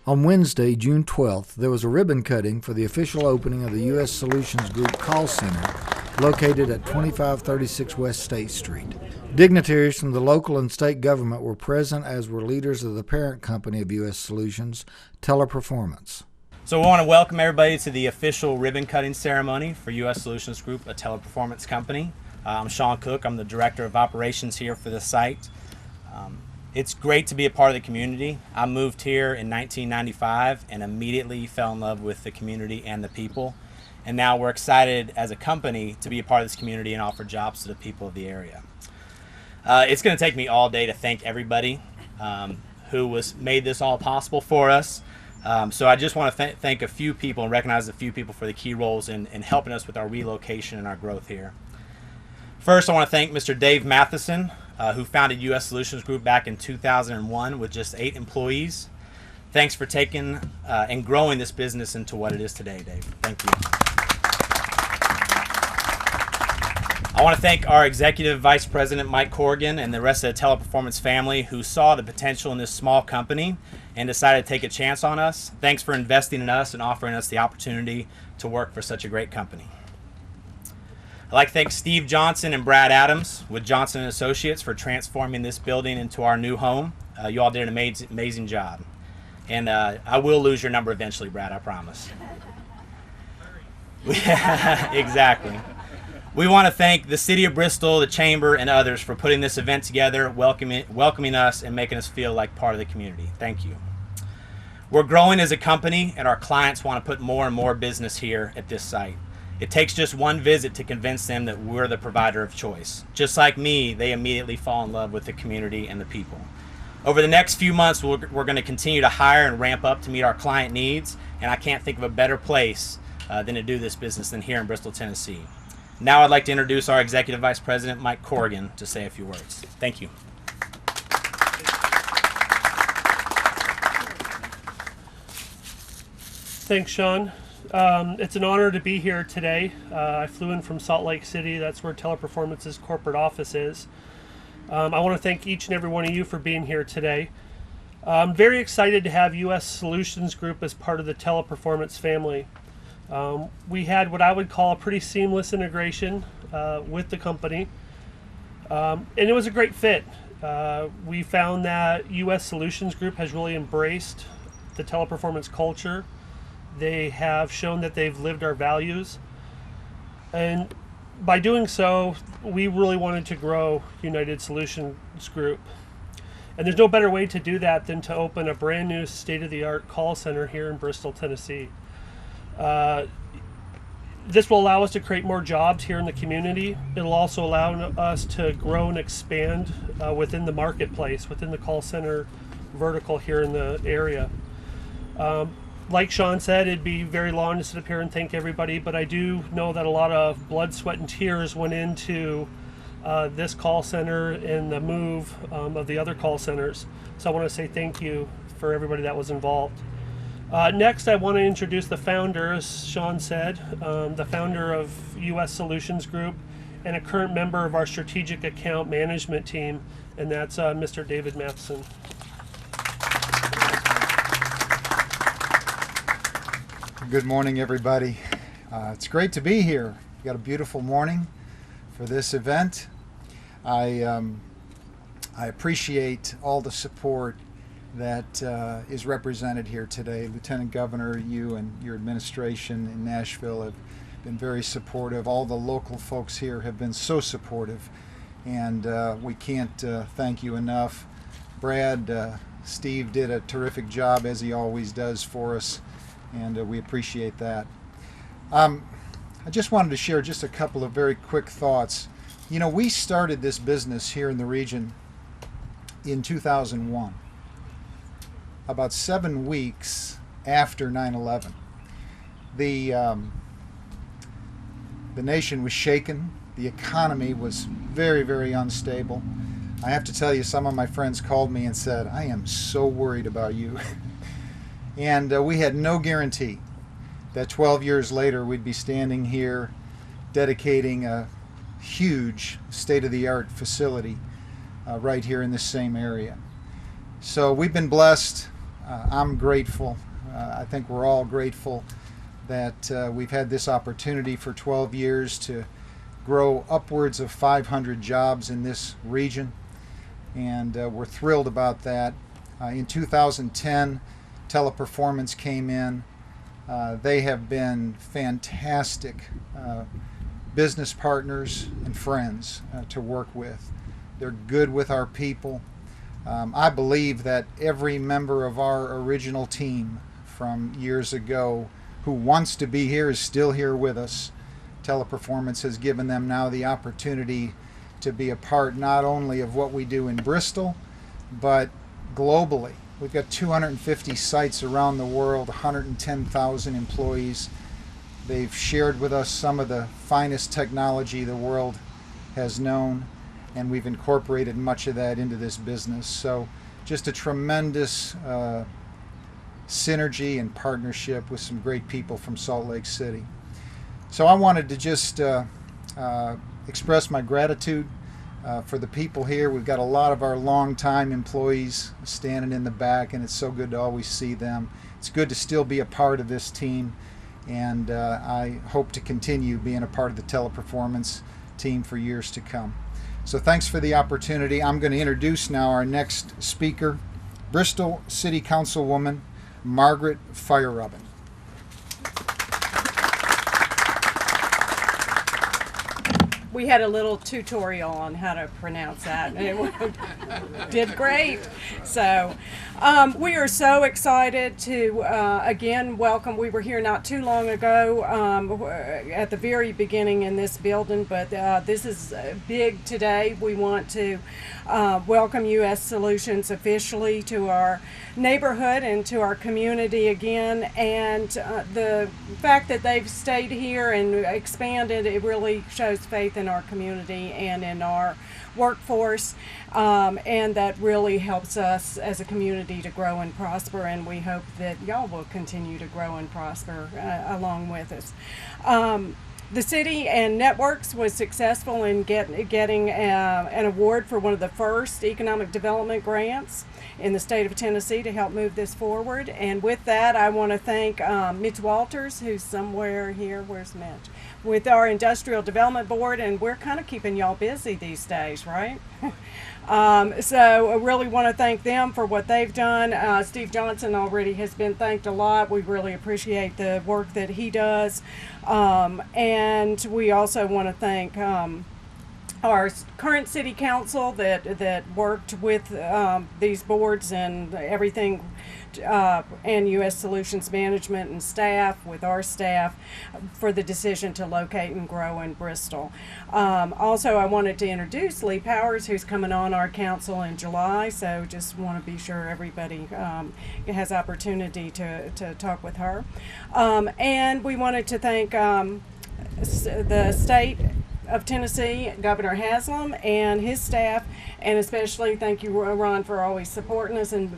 On Wednesday, June 12th, there was a ribbon cutting for the official opening of the U.S. Solutions Group Call Center located at 2536 West State Street. Dignitaries from the local and state government were present, as were leaders of the parent company of U.S. Solutions, Teleperformance. So we want to welcome everybody to the official ribbon cutting ceremony for U.S. Solutions Group, a teleperformance company. I'm Sean Cook. I'm the Director of Operations here for the site. It's great to be a part of the community. I moved here in 1995 and immediately fell in love with the community and the people. And now we're excited as a company to be a part of this community and offer jobs to the people of the area. It's going to take me all day to thank everybody who made this all possible for us. So I just want to thank a few people and recognize a few people for the key roles in helping us with our relocation and our growth here. First, I want to thank Mr. Dave Matheson, who founded U.S. Solutions Group back in 2001 with just 8 employees. Thanks for taking and growing this business into what it is today, Dave. Thank you. I want to thank our Executive Vice President, Mike Corrigan, and the rest of the Teleperformance family who saw the potential in this small company and decided to take a chance on us. Thanks for investing in us and offering us the opportunity to work for such a great company. I'd like to thank Steve Johnson and Brad Adams with Johnson & Associates for transforming this building into our new home. You all did an amazing job. And I will lose your number eventually, Brad, I promise. Exactly. We want to thank the City of Bristol, the Chamber, and others for putting this event together, welcoming us, and making us feel like part of the community. Thank you. We're growing as a company, and our clients want to put more and more business here at this site. It takes just one visit to convince them that we're the provider of choice. Just like me, they immediately fall in love with the community and the people. Over the next few months, we're going to continue to hire and ramp up to meet our client needs, and I can't think of a better place than to do this business than here in Bristol, Tennessee. Now I'd like to introduce our Executive Vice President, Mike Corrigan, to say a few words. Thank you. Thanks, Sean. It's an honor to be here today. I flew in from Salt Lake City. That's where Teleperformance's corporate office is. I want to thank each and every one of you for being here today. I'm very excited to have U.S. Solutions Group as part of the Teleperformance family. We had what I would call a pretty seamless integration with the company, and it was a great fit. We found that U.S. Solutions Group has really embraced the Teleperformance culture. They have shown that they've lived our values, and by doing so, we really wanted to grow United Solutions Group. And there's no better way to do that than to open a brand new state-of-the-art call center here in Bristol, Tennessee. This will allow us to create more jobs here in the community. It'll also allow us to grow and expand within the marketplace, within the call center vertical here in the area. Like Sean said, it'd be very long to sit up here and thank everybody, but I do know that a lot of blood, sweat, and tears went into this call center and the move of the other call centers. So I want to say thank you for everybody that was involved. Next, I want to introduce the founder, as Sean said, the founder of U.S. Solutions Group and a current member of our strategic account management team, and that's Mr. David Matheson. Good morning, everybody. It's great to be here. We got a beautiful morning for this event. I appreciate all the support that is represented here today. Lieutenant Governor, you and your administration in Nashville have been very supportive. All the local folks here have been so supportive, and we can't thank you enough. Brad, Steve did a terrific job, as he always does for us, and we appreciate that. I just wanted to share just a couple of very quick thoughts. You know, we started this business here in the region in 2001, about 7 weeks after 9/11. The nation was shaken. The economy was very, very unstable. I have to tell you, some of my friends called me and said, "I am so worried about you." And we had no guarantee that 12 years later we'd be standing here dedicating a huge state-of-the-art facility right here in this same area. So we've been blessed I'm grateful. I think we're all grateful that we've had this opportunity for 12 years to grow upwards of 500 jobs in this region, and we're thrilled about that. In 2010, Teleperformance came in. They have been fantastic business partners and friends to work with. They're good with our people. I believe that every member of our original team from years ago who wants to be here is still here with us. Teleperformance has given them now the opportunity to be a part not only of what we do in Bristol, but globally. We've got 250 sites around the world, 110,000 employees. They've shared with us some of the finest technology the world has known, and we've incorporated much of that into this business. So just a tremendous synergy and partnership with some great people from Salt Lake City. So I wanted to just express my gratitude for the people here. We've got a lot of our longtime employees standing in the back, and it's so good to always see them. It's good to still be a part of this team, and I hope to continue being a part of the Teleperformance team for years to come. So thanks for the opportunity. I'm going to introduce now our next speaker, Bristol City Councilwoman Margaret Feierabend. We had a little tutorial on how to pronounce that, and it did great. So we are so excited to again welcome. We were here not too long ago at the very beginning in this building, but this is big today. We want to welcome US Solutions officially to our neighborhood and to our community again, and the fact that they've stayed here and expanded, it really shows faith in our community and in our workforce, and that really helps us as a community to grow and prosper, and we hope that y'all will continue to grow and prosper along with us. The city and Networks was successful in getting an award for one of the first economic development grants in the state of Tennessee to help move this forward. And with that, I want to thank Mitch Walters, who's somewhere here. Where's Mitch? With our Industrial Development Board, and we're kind of keeping y'all busy these days, right? So I really want to thank them for what they've done. Steve Johnson already has been thanked a lot. We really appreciate the work that he does. And we also want to thank our current city council that worked with these boards and everything, and US Solutions Management and staff, with our staff, for the decision to locate and grow in Bristol. Also, I wanted to introduce Lee Powers, who's coming on our council in July, so just want to be sure everybody has opportunity to talk with her. And we wanted to thank the state of Tennessee, Governor Haslam and his staff, and especially thank you, Ron, for always supporting us and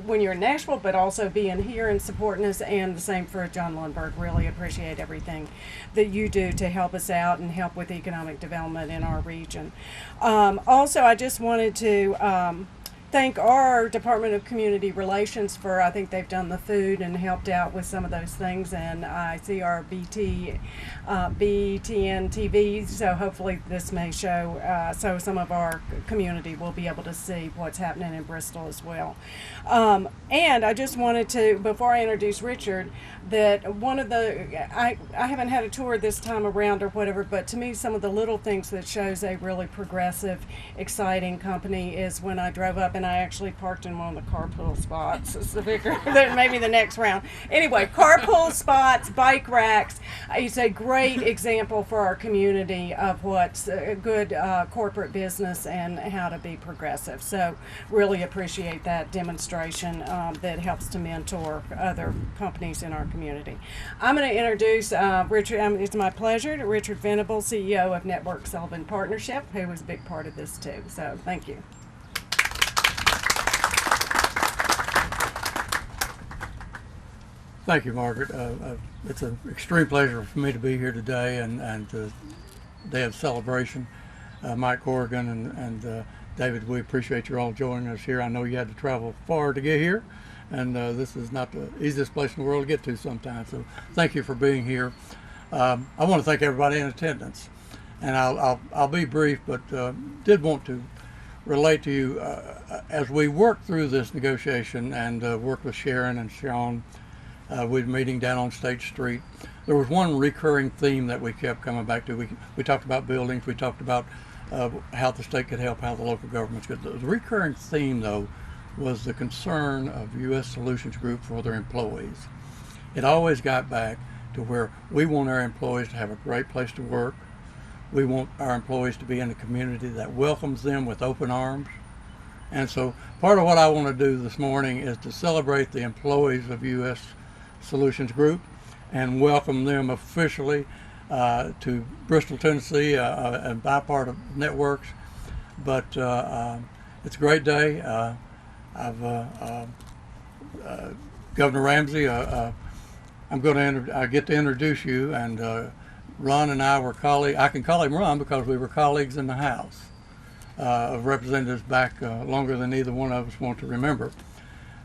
when you're in Nashville, but also being here and supporting us, and the same for John Lundberg. Really appreciate everything that you do to help us out and help with economic development in our region. Also, I just wanted to thank our Department of Community Relations for, I think they've done the food and helped out with some of those things, and I see our BTN TV, so hopefully this may show, so some of our community will be able to see what's happening in Bristol as well. And I just wanted to, before I introduce Richard, that one of the, I haven't had a tour this time around or whatever, but to me some of the little things that shows a really progressive, exciting company is when I drove up, and I actually parked in one of the carpool spots. It's the bigger, maybe the next round. Anyway, carpool spots, bike racks. It's a great example for our community of what's a good corporate business and how to be progressive. So really appreciate that demonstration that helps to mentor other companies in our community. I'm going to introduce Richard. It's my pleasure to Richard Venable, CEO of Network Sullivan Partnership, who was a big part of this too. So thank you. Thank you, Margaret. It's an extreme pleasure for me to be here today and day of celebration. Mike Corrigan and David, we appreciate you all joining us here. I know you had to travel far to get here, and this is not the easiest place in the world to get to sometimes. So thank you for being here. I want to thank everybody in attendance, and I'll be brief, but did want to relate to you as we worked through this negotiation and worked with Sharon and Sean. We were meeting down on State Street. There was one recurring theme that we kept coming back to. We talked about buildings. We talked about how the state could help, how the local governments could. The recurring theme, though, was the concern of U.S. Solutions Group for their employees. It always got back to where we want our employees to have a great place to work. We want our employees to be in a community that welcomes them with open arms. And so part of what I want to do this morning is to celebrate the employees of U.S. Solutions Group and welcome them officially to Bristol, Tennessee, and by part of Networks. But it's a great day. Governor Ramsey, I'm going to get to introduce you, and Ron and I were colleagues. I can call him Ron because we were colleagues in the House of Representatives back longer than either one of us want to remember.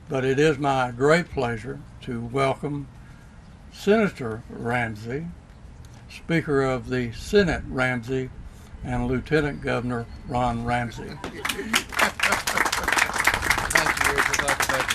But it is my great pleasure to welcome Senator Ramsey, Speaker of the Senate Ramsey, and Lieutenant Governor Ron Ramsey. Thank you, Richard. Thank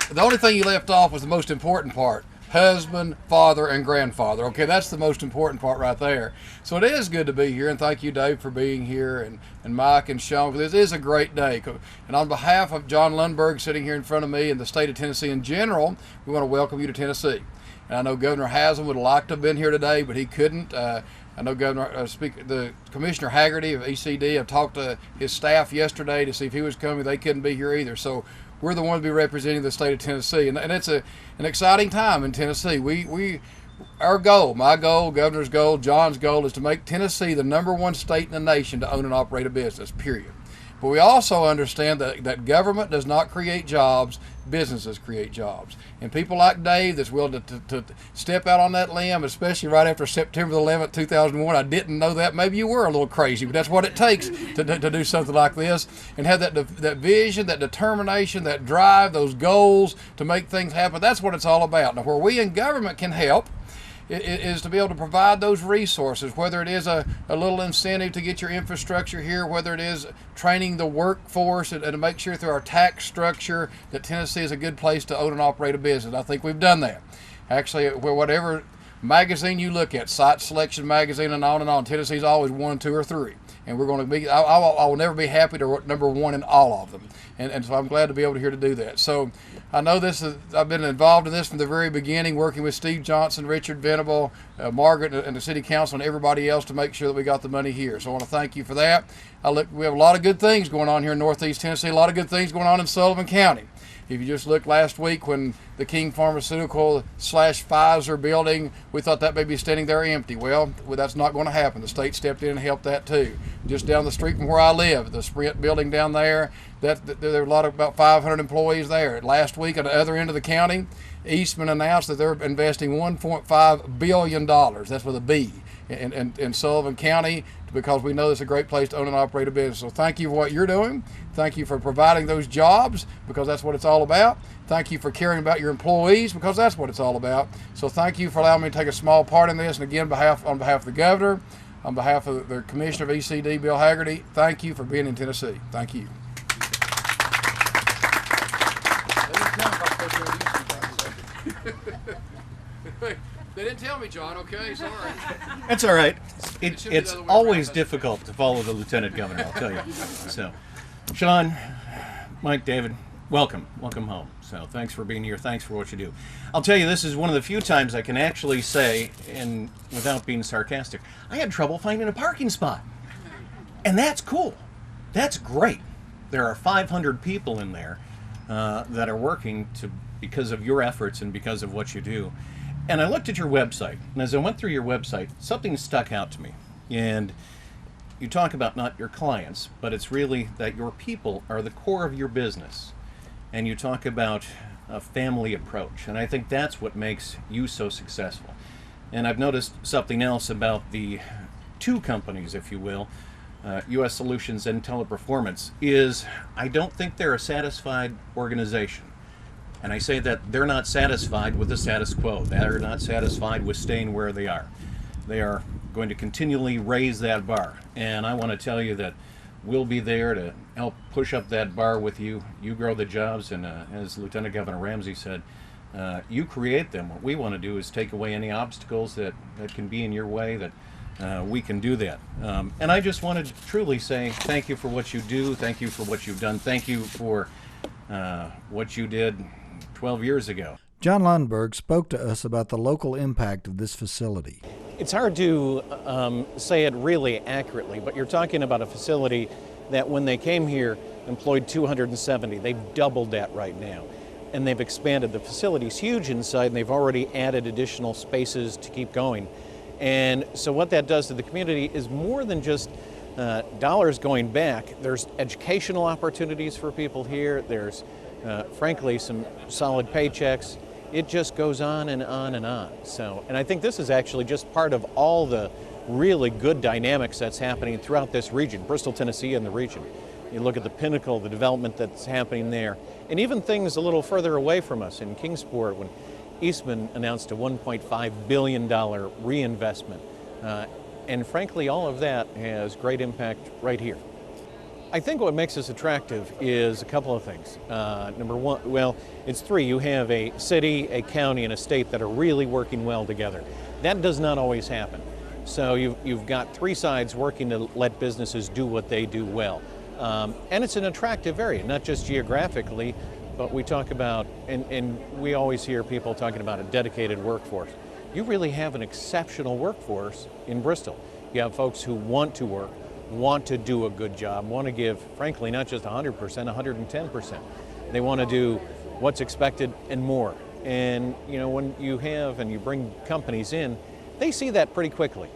you. The only thing you left off was the most important part. Husband, father, and grandfather. Okay, that's the most important part right there. So it is good to be here, and thank you, Dave, for being here, and Mike and Sean. This is a great day. And on behalf of John Lundberg sitting here in front of me and the state of Tennessee in general, we want to welcome you to Tennessee. And I know Governor Haslam would have liked to have been here today, but he couldn't. I know the Commissioner Haggerty of ECD, I talked to his staff yesterday to see if he was coming. They couldn't be here either. So we're the ones to be representing the state of Tennessee, and it's an exciting time in Tennessee. Our goal, my goal, Governor's goal, John's goal, is to make Tennessee the #1 state in the nation to own and operate a business, period. But we also understand that government does not create jobs, businesses create jobs. And people like Dave that's willing to step out on that limb, especially right after September 11th, 2001. I didn't know that. Maybe you were a little crazy, but that's what it takes to do something like this and have that vision, that determination, that drive, those goals to make things happen. That's what it's all about. Now, where we in government can help is to be able to provide those resources, whether it is a little incentive to get your infrastructure here, whether it is training the workforce and to make sure through our tax structure that Tennessee is a good place to own and operate a business. I think we've done that. Actually, whatever magazine you look at, Site Selection Magazine and on, Tennessee's always 1, 2, or 3. And we're going to be, I will never be happy to #1 in all of them. And so I'm glad to be able to here to do that. So I know I've been involved in this from the very beginning, working with Steve Johnson, Richard Venable, Margaret, and the City Council, and everybody else to make sure that we got the money here. So I want to thank you for that. We have a lot of good things going on here in Northeast Tennessee, a lot of good things going on in Sullivan County. If you just look last week when the King Pharmaceutical / Pfizer building, we thought that may be standing there empty. Well, that's not going to happen. The state stepped in and helped that too. Just down the street from where I live, the Sprint building down there, there were about 500 employees there. Last week at the other end of the county, Eastman announced that they're investing $1.5 billion, that's with a B, in Sullivan County, because we know it's a great place to own and operate a business. So thank you for what you're doing. Thank you for providing those jobs, because that's what it's all about. Thank you for caring about your employees, because that's what it's all about. So thank you for allowing me to take a small part in this. And again, on behalf of the governor, on behalf of the Commissioner of ECD, Bill Haggerty, thank you for being in Tennessee. Thank you. They didn't tell me, John, okay? Sorry. That's all right. It should be It's the other way always around. difficult to follow the lieutenant governor, I'll tell you. So, Sean, Mike, David, welcome home. So thanks for being here. Thanks for what you do. I'll tell you, this is one of the few times I can actually say, and without being sarcastic, I had trouble finding a parking spot. And that's cool. That's great. There are 500 people in there that are working because of your efforts and because of what you do. And I looked at your website, and as I went through your website, something stuck out to me. And you talk about not your clients, but it's really that your people are the core of your business. And you talk about a family approach, and I think that's what makes you so successful. And I've noticed something else about the two companies, if you will, U.S. Solutions and Teleperformance, is I don't think they're a satisfied organization. And I say that they're not satisfied with the status quo. They're not satisfied with staying where they are. They are going to continually raise that bar. And I want to tell you that we'll be there to help push up that bar with you. You grow the jobs, and as Lieutenant Governor Ramsey said, you create them. What we want to do is take away any obstacles that can be in your way, that we can do that. And I just wanted to truly say thank you for what you do. Thank you for what you've done. Thank you for what you did 12 years ago. John Lundberg spoke to us about the local impact of this facility. It's hard to say it really accurately, but you're talking about a facility that when they came here employed 270. They've doubled that right now. And they've expanded. The facility's huge inside, and they've already added additional spaces to keep going. And so what that does to the community is more than just dollars going back. There's educational opportunities for people here. There's frankly some solid paychecks. It just goes on and on and on. So, and I think this is actually just part of all the really good dynamics that's happening throughout this region, Bristol, Tennessee, and the region. You look at the Pinnacle, the development that's happening there, and even things a little further away from us in Kingsport when Eastman announced a $1.5 billion reinvestment. And frankly, all of that has great impact right here. I think what makes us attractive is a couple of things. Number one, well, it's three. You have a city, a county, and a state that are really working well together. That does not always happen. So you've got three sides working to let businesses do what they do well. And it's an attractive area, not just geographically, but we talk about, and we always hear people talking about a dedicated workforce. You really have an exceptional workforce in Bristol. You have folks who want to work, want to do a good job, want to give, frankly, not just 100%, 110%. They want to do what's expected and more. And, you know, when you have and you bring companies in, they see that pretty quickly.